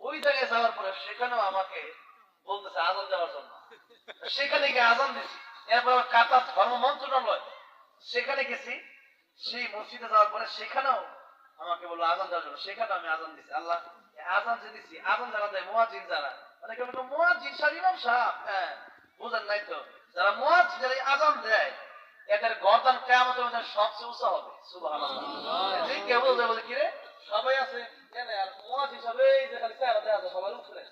ওই জায়গায় যাওয়ার পরে সেখানেও আমাকে বলতেছে আজান দেওয়ার জন্য। সেখানে গিয়ে আজান দিছি। এরপর কাতার ধর্ম মন্ত্রণালয় সেখানে গেছি। সেই মসজিদে যাওয়ার পরে সেখানেও আমাকে বললো আজান দেওয়ার জন্য। সেখানে আমি আজান দিছি। আল্লাহ আজান যে দিছি, আজান যারা দেয় মুয়াজ্জিন যারা, মানে কেমন মুয়াজ্জিন সাহেব, ইমাম সাহেব, হ্যাঁ বুঝেন নাই তো, যারা মুয়াজ্জিন যারা আজান দেয় এদের গর্দান কিয়ামতের মধ্যে সবচেয়ে উঁচা হবে। সুবহানাল্লাহ। এই কে বলবে, বলে কি রে সবাই আছে এনে, আর মুয়াজ্জিন হিসাবে এই যে খালি চেহারা দেখা যায় সবার উপরে,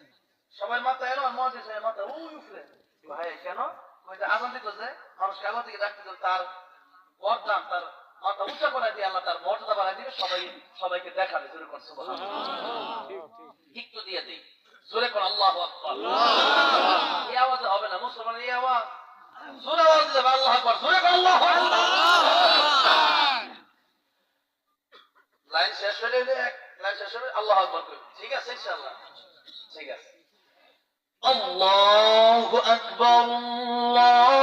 সবার মাথা এলো, আর মুয়াজ্জিন সাহেবের মাথা ওই উপরে। ভাই কেন? ওই যে আজান দিত যে মানুষ কাগজ থেকে ডাকতে, তার গর্দান, তার মাথা উঁচা করে দিয়ে আল্লাহ তার মর্যাদা বাড়াই দিবে, সবাইকে দেখাবে। জোরে কোন সুবহানাল্লাহ। একটু দিয়ে দেই, জোরে কোন আল্লাহু আকবার। এই আওয়াজে হবে না মুসলমান, এই আওয়াজ জোরে আওয়াজ দিবে আল্লাহু আকবার, জোরে কোন আল্লাহু আকবার। লাইন শেষ হলে এক লাইন শেষ হলে আল্লাহু আকবার করি, ঠিক আছে ইনশাআল্লাহ? ঠিক আছে। আল্লাহু আকবার, আল্লাহু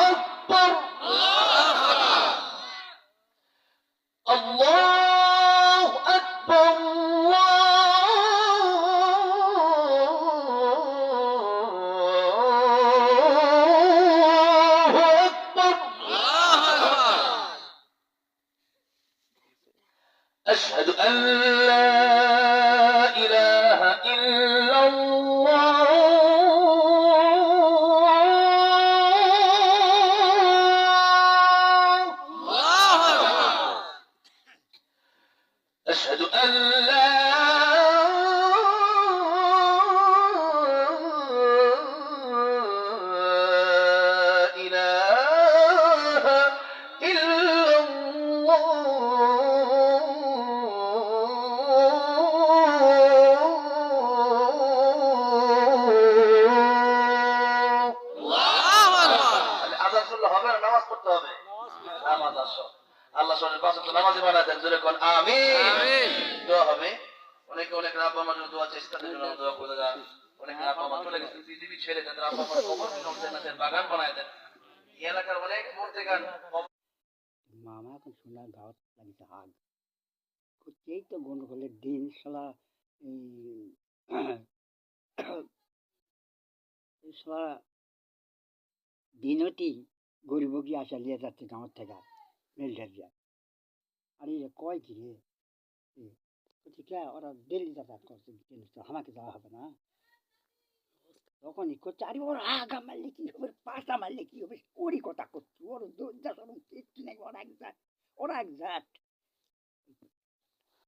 আকবার, আল্লাহু আকবার, আল্লাহু আকবার। أشهد أن لا إله إلا الله أشهد أن لا إله إلا আল্লাহ সনের পাঁচ ওয়াক্ত নামাজি বানায় দেন, জোরে কোন আমিন। দোয়া হবে। অনেকে অনেক আব্বা আমার জন্য দোয়া চেষ্টা তাদের জন্য দোয়া করে দেন। অনেক আব্বা আমার চলে গেছেন পৃথিবী ছেড়ে, তাদের আব্বা আমার কবর জান্নাতের বাগান বানায় দেন। এই এলাকার অনেক মুর্তেগান মামা এখন সোনার গাঁত লাগিতে হাগ এই তো গন্ডগোলের দিন শালা এই শালা দিনটি গরিবগি আসা নিয়ে যাচ্ছে গাঁৱত থেকে মেলটার যা আর এই কয় কি রে ঠিক ওরা দিল্লি যাতায়াত করছে, কিন্তু আমাকে যাওয়া হবে না। তখনই করছে আরে ওর আগা মারলে কি হবে, পাশা মারলে কি হবে, ওরই কথা করছি। ওর দরজা সরম কিচ্ছু নেই, ওরা এক জাত